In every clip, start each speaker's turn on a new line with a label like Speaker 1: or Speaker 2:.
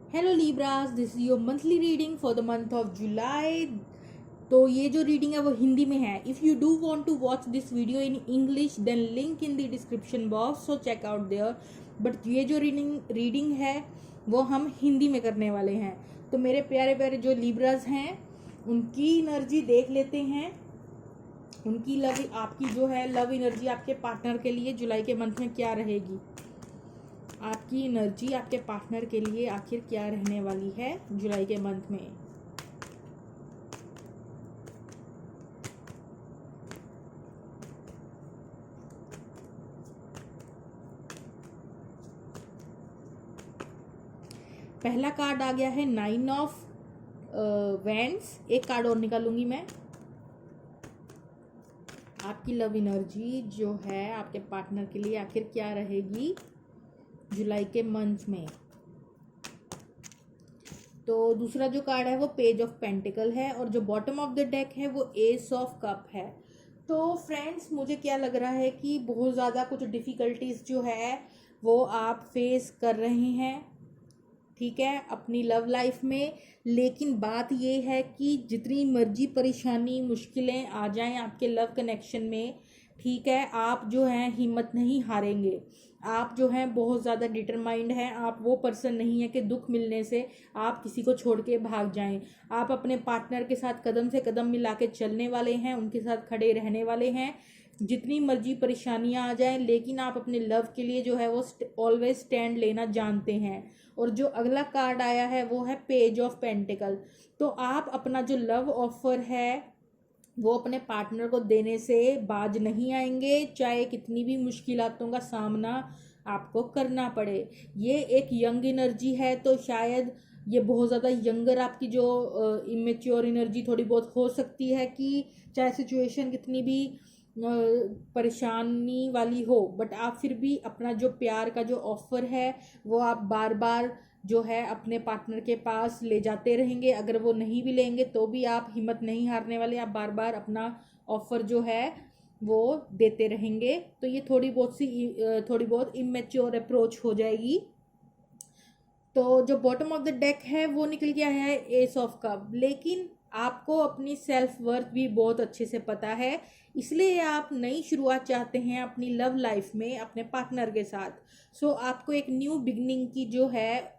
Speaker 1: Hello Libras, this is your monthly reading for the month of July. तो ये जो reading है वो हिंदी में है। If you do want to watch this video in English then link in the description box, so check out there. But ये जो reading है वो हम हिंदी में करने वाले हैं। तो मेरे प्यारे प्यारे जो लीब्रास हैं उनकी एनर्जी देख लेते हैं। उनकी लव आपकी जो है लव एनर्जी आपके पार्टनर के लिए जुलाई के मंथ में क्या रहेगी। आपकी एनर्जी आपके पार्टनर के लिए आखिर क्या रहने वाली है जुलाई के मंथ में। पहला कार्ड आ गया है 9 ऑफ वैंड्स। एक कार्ड और निकालूंगी मैं। आपकी लव एनर्जी जो है आपके पार्टनर के लिए आखिर क्या रहेगी जुलाई के मंथ में। तो दूसरा जो कार्ड है वो पेज ऑफ पेंटिकल है और जो बॉटम ऑफ द डेक है वो एस ऑफ कप है। तो फ्रेंड्स, मुझे क्या लग रहा है कि बहुत ज़्यादा कुछ डिफ़िकल्टीज जो है वो आप फेस कर रहे हैं, ठीक है, अपनी लव लाइफ में। लेकिन बात ये है कि जितनी मर्जी परेशानी मुश्किलें आ जाएं आपके लव कनेक्शन में, ठीक है, आप जो हैं हिम्मत नहीं हारेंगे। आप जो हैं बहुत ज़्यादा डिटरमाइंड हैं। आप वो पर्सन नहीं है कि दुख मिलने से आप किसी को छोड़ के भाग जाएं। आप अपने पार्टनर के साथ कदम से कदम मिला के चलने वाले हैं, उनके साथ खड़े रहने वाले हैं जितनी मर्जी परेशानियां आ जाएं। लेकिन आप अपने लव के लिए जो है वो ऑलवेज स्टैंड लेना जानते हैं। और जो अगला कार्ड आया है वो है पेज ऑफ पेंटिकल। तो आप अपना जो लव ऑफर है वो अपने पार्टनर को देने से बाज नहीं आएंगे, चाहे कितनी भी मुश्किलातों का सामना आपको करना पड़े। ये एक यंग एनर्जी है, तो शायद ये बहुत ज़्यादा यंगर आपकी जो इमेच्योर एनर्जी थोड़ी बहुत हो सकती है कि चाहे सिचुएशन कितनी भी परेशानी वाली हो, बट आप फिर भी अपना जो प्यार का जो ऑफर है वो आप बार बार जो है अपने पार्टनर के पास ले जाते रहेंगे। अगर वो नहीं भी लेंगे तो भी आप हिम्मत नहीं हारने वाले, आप बार बार अपना ऑफर जो है वो देते रहेंगे। तो ये थोड़ी बहुत इमेच्योर अप्रोच हो जाएगी। तो जो बॉटम ऑफ द डेक है वो निकल के आया है एस ऑफ कप। लेकिन आपको अपनी सेल्फ वर्थ भी बहुत अच्छे से पता है, इसलिए आप नई शुरुआत चाहते हैं अपनी लव लाइफ में अपने पार्टनर के साथ। सो आपको एक न्यू बिगनिंग की जो है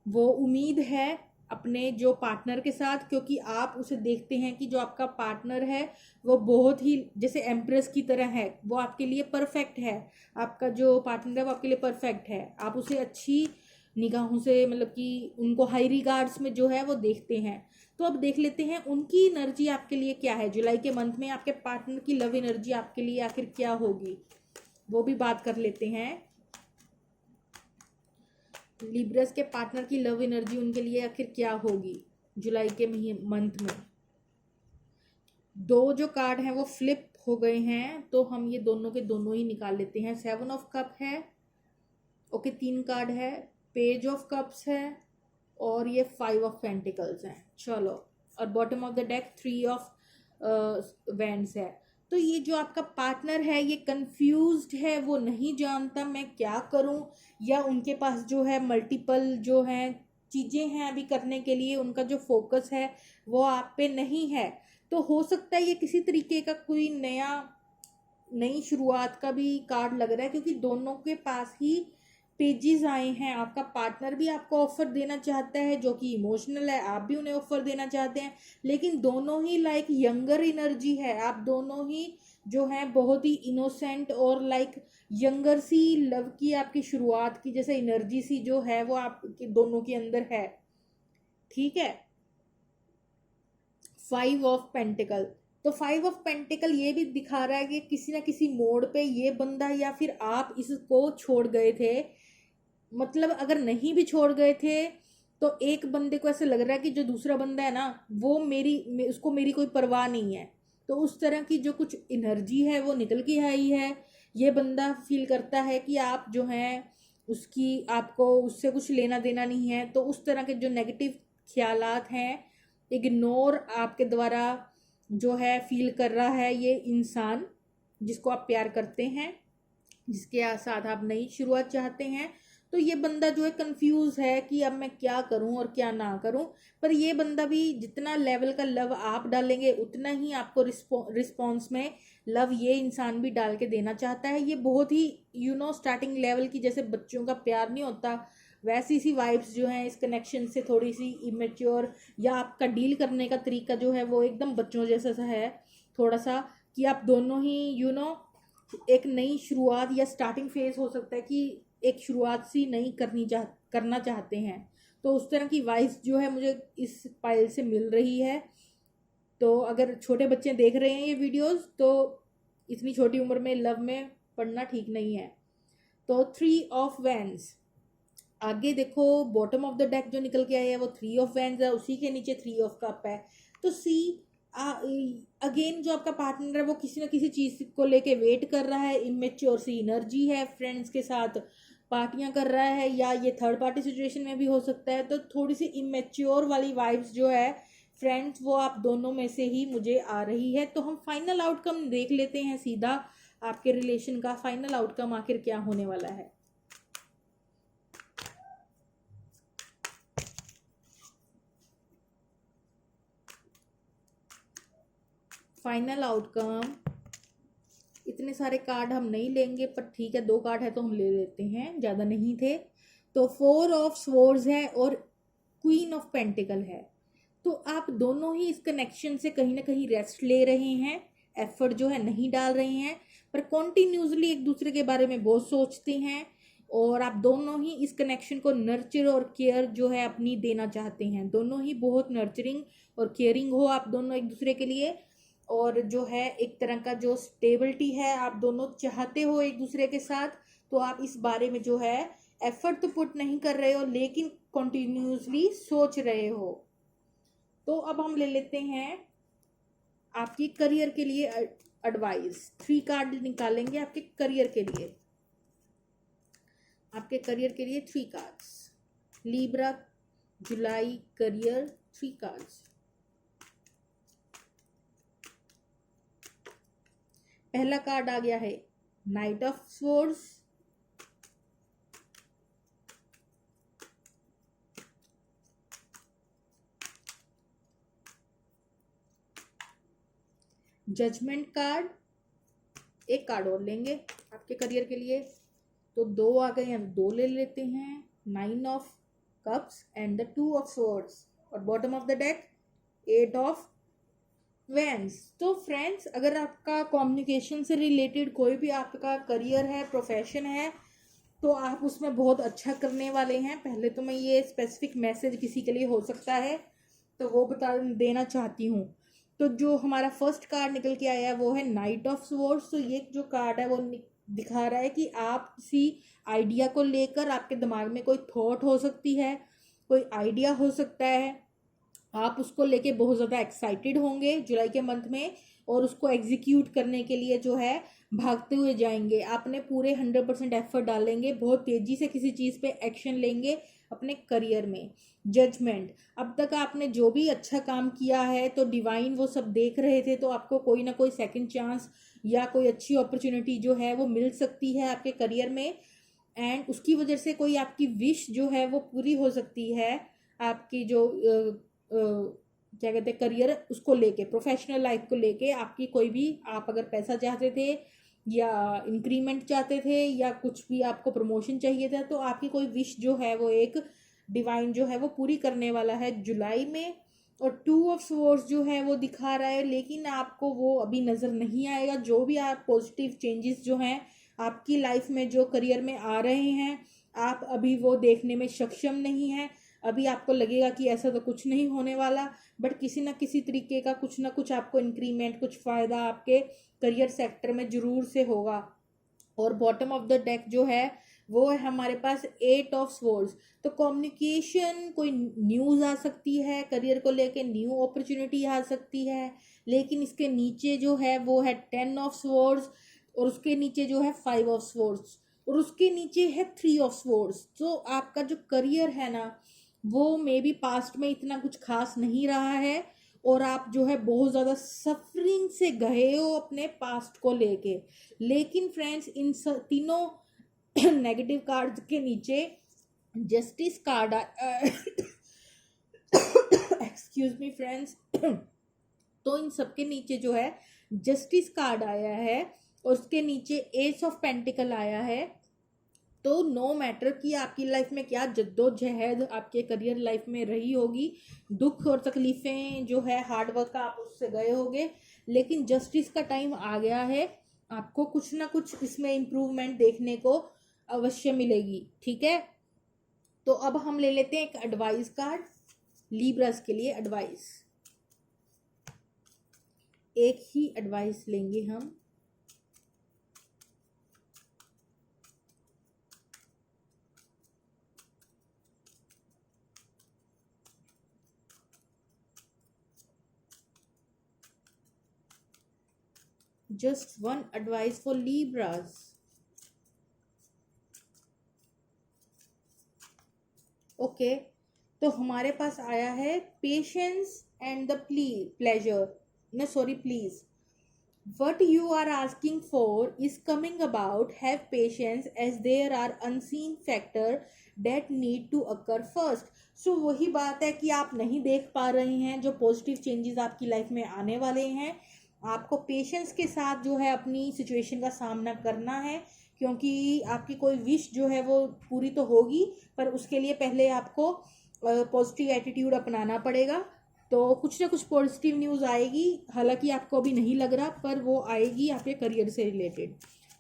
Speaker 1: वो उम्मीद है अपने जो पार्टनर के साथ, क्योंकि आप उसे देखते हैं कि जो आपका पार्टनर है वो बहुत ही जैसे एम्प्रेस की तरह है, वो आपके लिए परफेक्ट है। आपका जो पार्टनर है वो आपके लिए परफेक्ट है। आप उसे अच्छी निगाहों से, मतलब कि उनको हाई रिगार्ड्स में जो है वो देखते हैं। तो अब देख लेते हैं उनकी एनर्जी आपके लिए क्या है जुलाई के मंथ में। आपके पार्टनर की लव एनर्जी आपके लिए आखिर क्या होगी वो भी बात कर लेते हैं। लिब्रस के पार्टनर की लव एनर्जी उनके लिए आखिर क्या होगी जुलाई के मंथ में। दो जो कार्ड हैं वो फ्लिप हो गए हैं, तो हम ये दोनों के दोनों ही निकाल लेते हैं। 7 ऑफ कप है, ओके, 3 कार्ड है। पेज ऑफ कप्स है और ये 5 ऑफ पेंटिकल्स हैं। चलो, और bottom of the deck 3 of wands है। तो ये जो आपका पार्टनर है ये कंफ्यूज्ड है, वो नहीं जानता मैं क्या करूं, या उनके पास जो है मल्टीपल जो है चीज़ें हैं अभी करने के लिए, उनका जो फोकस है वो आप पे नहीं है। तो हो सकता है ये किसी तरीके का कोई नई शुरुआत का भी कार्ड लग रहा है, क्योंकि दोनों के पास ही पेजेस आए हैं। आपका पार्टनर भी आपको ऑफर देना चाहता है जो कि इमोशनल है, आप भी उन्हें ऑफर देना चाहते हैं, लेकिन दोनों ही लाइक यंगर एनर्जी है। आप दोनों ही जो है बहुत ही इनोसेंट और लाइक यंगर सी लव की आपकी शुरुआत की जैसे एनर्जी सी जो है वो आपके दोनों के अंदर है, ठीक है। 5 ऑफ पेंटिकल, तो 5 ऑफ पेंटिकल ये भी दिखा रहा है कि किसी ना किसी मोड़ पे ये बंदा या फिर आप इसको छोड़ गए थे। मतलब अगर नहीं भी छोड़ गए थे तो एक बंदे को ऐसा लग रहा है कि जो दूसरा बंदा है ना वो उसको मेरी कोई परवाह नहीं है। तो उस तरह की जो कुछ एनर्जी है वो निकल के आई है। ये बंदा फील करता है कि आप जो हैं उसकी आपको उससे कुछ लेना देना नहीं है। तो उस तरह के जो नेगेटिव ख्यालात हैं इग्नोर आपके द्वारा जो है फील कर रहा है ये इंसान जिसको आप प्यार करते हैं, जिसके साथ आप नई शुरुआत चाहते हैं। तो ये बंदा जो है कंफ्यूज है कि अब मैं क्या करूं और क्या ना करूं। पर ये बंदा भी जितना लेवल का लव आप डालेंगे उतना ही आपको रिस्पॉन्स में लव ये इंसान भी डाल के देना चाहता है। ये बहुत ही स्टार्टिंग लेवल की, जैसे बच्चों का प्यार नहीं होता वैसी सी वाइब्स जो हैं इस कनेक्शन से, थोड़ी सी इमेच्योर, या आपका डील करने का तरीका जो है वो एकदम बच्चों जैसा सा है थोड़ा सा, कि आप दोनों ही एक नई शुरुआत या स्टार्टिंग फेज हो सकता है कि एक शुरुआत सी नई करना चाहते हैं। तो उस तरह की वाइब्स जो है मुझे इस पाइल से मिल रही है। तो अगर छोटे बच्चे देख रहे हैं ये वीडियोस तो इतनी छोटी उम्र में लव में पढ़ना ठीक नहीं है। तो 3 ऑफ वैंड्स, आगे देखो बॉटम ऑफ द डेक जो निकल के आया है वो 3 ऑफ वैंड्स है, उसी के नीचे 3 ऑफ कप है। तो सी अगेन जो आपका पार्टनर है वो किसी ना किसी चीज को लेके वेट कर रहा है, इमेच्योर सी एनर्जी है, फ्रेंड्स के साथ पार्टियां कर रहा है, या ये थर्ड पार्टी सिचुएशन में भी हो सकता है। तो थोड़ी सी इमेच्योर वाली वाइब्स जो है फ्रेंड्स वो आप दोनों में से ही मुझे आ रही है। तो हम फाइनल आउटकम देख लेते हैं सीधा, आपके रिलेशन का फाइनल आउटकम आखिर क्या होने वाला है। फाइनल आउटकम, इतने सारे कार्ड हम नहीं लेंगे पर ठीक है 2 कार्ड है तो हम ले लेते हैं, ज़्यादा नहीं थे। तो 4 ऑफ स्वॉर्ड्स है और क्वीन ऑफ पेंटिकल है। तो आप दोनों ही इस कनेक्शन से कहीं ना कहीं रेस्ट ले रहे हैं, एफर्ट जो है नहीं डाल रहे हैं, पर कॉन्टिन्यूसली एक दूसरे के बारे में बहुत सोचते हैं, और आप दोनों ही इस कनेक्शन को नर्चर और केयर जो है अपनी देना चाहते हैं। दोनों ही बहुत नर्चरिंग और केयरिंग हो आप दोनों एक दूसरे के लिए, और जो है एक तरह का जो स्टेबिलिटी है आप दोनों चाहते हो एक दूसरे के साथ। तो आप इस बारे में जो है एफर्ट तो पुट नहीं कर रहे हो लेकिन कॉन्टिन्यूसली सोच रहे हो। तो अब हम ले लेते हैं आपकी करियर के लिए एडवाइस। 3 कार्ड निकालेंगे आपके करियर के लिए, आपके करियर के लिए 3 कार्ड्स। लीब्रा जुलाई करियर 3 कार्ड्स। पहला कार्ड आ गया है knight of swords, judgement card, 1 card और लेंगे आपके करियर के लिए, तो 2 आ गए हैं, 2 ले लेते हैं। 9 of cups and the 2 of swords, और bottom of the deck 8 of wands. तो फ्रेंड्स अगर आपका कम्युनिकेशन से रिलेटेड कोई भी आपका करियर है, प्रोफेशन है, तो आप उसमें बहुत अच्छा करने वाले हैं। पहले तो मैं ये स्पेसिफिक मैसेज किसी के लिए हो सकता है तो वो बता देना चाहती हूँ। तो जो हमारा फर्स्ट कार्ड निकल के आया है वो है नाइट ऑफ स्वॉर्ड्स। तो ये जो कार्ड है वो दिखा रहा है कि आप किसी आइडिया को लेकर, आपके दिमाग में कोई थॉट हो सकती है, कोई आइडिया हो सकता है, आप उसको लेके बहुत ज़्यादा एक्साइटेड होंगे जुलाई के मंथ में, और उसको एग्जीक्यूट करने के लिए जो है भागते हुए जाएंगे। आपने पूरे 100% एफर्ट डालेंगे, बहुत तेज़ी से किसी चीज़ पे एक्शन लेंगे अपने करियर में। जजमेंट, अब तक आपने जो भी अच्छा काम किया है तो डिवाइन वो सब देख रहे थे, तो आपको कोई ना कोई सेकंड चांस या कोई अच्छी अपॉर्चुनिटी जो है वो मिल सकती है आपके करियर में, एंड उसकी वजह से कोई आपकी विश जो है वो पूरी हो सकती है। आपकी जो क्या कहते हैं करियर उसको लेके, प्रोफेशनल लाइफ को लेके, आपकी कोई भी, आप अगर पैसा चाहते थे या इंक्रीमेंट चाहते थे या कुछ भी आपको प्रमोशन चाहिए था, तो आपकी कोई विश जो है वो एक डिवाइन जो है वो पूरी करने वाला है जुलाई में। और 2 ऑफ स्वॉर्ड्स जो है वो दिखा रहा है, लेकिन आपको वो अभी नज़र नहीं आएगा। जो भी आप पॉजिटिव चेंजेस जो हैं आपकी लाइफ में जो करियर में आ रहे हैं, आप अभी वो देखने में सक्षम नहीं है। अभी आपको लगेगा कि ऐसा तो कुछ नहीं होने वाला, बट किसी ना किसी तरीके का कुछ ना कुछ आपको इंक्रीमेंट, कुछ फ़ायदा आपके करियर सेक्टर में ज़रूर से होगा। और बॉटम ऑफ द डेक जो है वो है हमारे पास 8 ऑफ स्वॉर्ड्स। तो कम्युनिकेशन, कोई न्यूज़ आ सकती है करियर को लेके, न्यू अपॉर्चुनिटी आ सकती है, लेकिन इसके नीचे जो है वो है 10 ऑफ स्वॉर्ड्स, और उसके नीचे जो है 5 ऑफ स्वॉर्ड्स, और उसके नीचे है 3 ऑफ स्वॉर्ड्स। तो आपका जो करियर है ना वो मे बी पास्ट में इतना कुछ खास नहीं रहा है, और आप जो है बहुत ज़्यादा सफरिंग से गए हो अपने पास्ट को लेके। लेकिन फ्रेंड्स इन तीनों नेगेटिव कार्ड्स के नीचे justice card excuse me friends. तो इन सबके नीचे जो है जस्टिस कार्ड आया है और उसके नीचे एस ऑफ पेंटिकल आया है। तो नो मैटर कि आपकी लाइफ में क्या जद्दोजहद आपके करियर लाइफ में रही होगी, दुख और तकलीफें जो है हार्ड वर्क का आप उससे गए होंगे, लेकिन जस्टिस का टाइम आ गया है। आपको कुछ ना कुछ इसमें इम्प्रूवमेंट देखने को अवश्य मिलेगी। ठीक है, तो अब हम ले लेते हैं एक एडवाइस कार्ड लीब्रास के लिए। एडवाइस, एक ही एडवाइस लेंगे हम। Just one advice for Libras. Okay, तो हमारे पास आया है patience and the pleasure, no sorry please, what you are asking for is coming about. Have patience as there are unseen factor that need to occur first. सो वही बात है कि आप नहीं देख पा रहे हैं जो पॉजिटिव चेंजेस आपकी लाइफ में आने वाले हैं। आपको पेशेंस के साथ जो है अपनी सिचुएशन का सामना करना है, क्योंकि आपकी कोई विश जो है वो पूरी तो होगी, पर उसके लिए पहले आपको पॉजिटिव एटीट्यूड अपनाना पड़ेगा। तो कुछ ना कुछ पॉजिटिव न्यूज़ आएगी, हालांकि आपको अभी नहीं लग रहा, पर वो आएगी आपके करियर से रिलेटेड।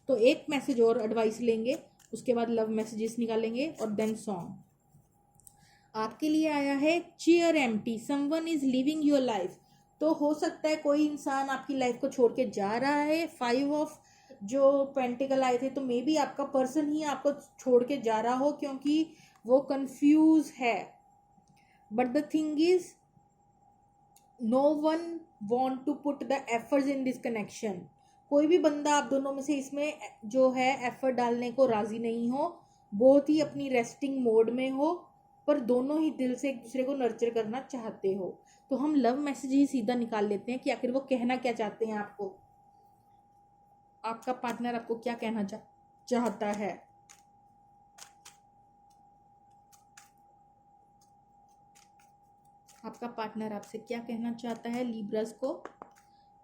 Speaker 1: तो एक मैसेज और एडवाइस लेंगे, उसके बाद लव मैसेजेस निकालेंगे और देन सॉन्ग। आपके लिए आया है chair empty, someone is living your life. तो हो सकता है कोई इंसान आपकी लाइफ को छोड़ के जा रहा है। 5 ऑफ जो पेंटिकल आए थे, तो मे बी आपका पर्सन ही आपको छोड़ के जा रहा हो, क्योंकि वो कंफ्यूज है। But the thing is no one want to put the efforts in this connection. कोई भी बंदा आप दोनों में से इसमें जो है एफर्ट डालने को राजी नहीं हो, बहुत ही अपनी रेस्टिंग मोड में हो, पर दोनों ही दिल से एक दूसरे को नर्चर करना चाहते हो। तो हम लव मैसेज ही सीधा निकाल लेते हैं कि आखिर वो कहना क्या चाहते हैं आपको, आपका पार्टनर आपको क्या कहना चाहता है। आपका पार्टनर आपसे क्या कहना चाहता है लीब्रास को।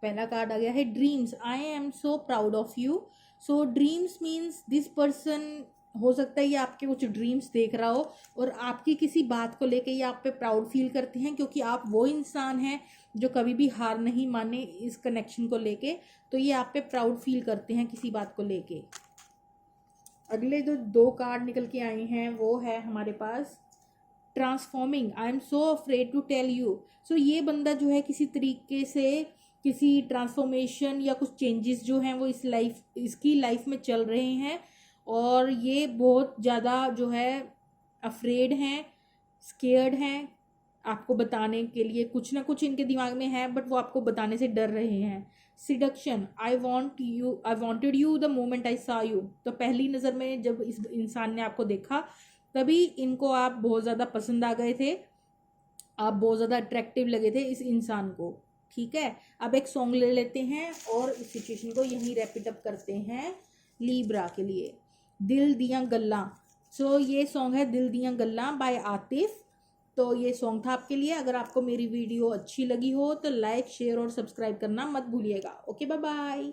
Speaker 1: पहला कार्ड आ गया है dreams, I am so proud of you. So dreams means this person, हो सकता है ये आपके कुछ ड्रीम्स देख रहा हो और आपकी किसी बात को लेके ये आप पे प्राउड फील करते हैं, क्योंकि आप वो इंसान हैं जो कभी भी हार नहीं माने इस कनेक्शन को लेके। तो ये आप पे प्राउड फील करते हैं किसी बात को लेके। अगले जो 2 कार्ड निकल के आए हैं वो है हमारे पास transforming, I am so afraid to tell you. So ये बंदा जो है किसी तरीके से किसी ट्रांसफॉर्मेशन या कुछ चेंजेस जो हैं वो इसकी लाइफ में चल रहे हैं, और ये बहुत ज़्यादा जो है अफ्रेड हैं, स्केयर्ड हैं। आपको बताने के लिए कुछ ना कुछ इनके दिमाग में है, बट वो आपको बताने से डर रहे हैं। Seduction, I wanted you the moment I सा यू। तो पहली नज़र में जब इस इंसान ने आपको देखा, तभी इनको आप बहुत ज़्यादा पसंद आ गए थे, आप बहुत ज़्यादा अट्रैक्टिव लगे थे इस इंसान को। ठीक है, अब एक सॉन्ग ले लेते हैं और इस सिचुएशन को यहीं रैपिड अप करते हैं लीब्रा के लिए। दिल दियां गल्लां, सो ये सॉन्ग है दिल दियां गल्लां बाय आतिफ। तो ये सॉन्ग था आपके लिए। अगर आपको मेरी वीडियो अच्छी लगी हो तो लाइक, शेयर और सब्सक्राइब करना मत भूलिएगा। Okay, bye bye.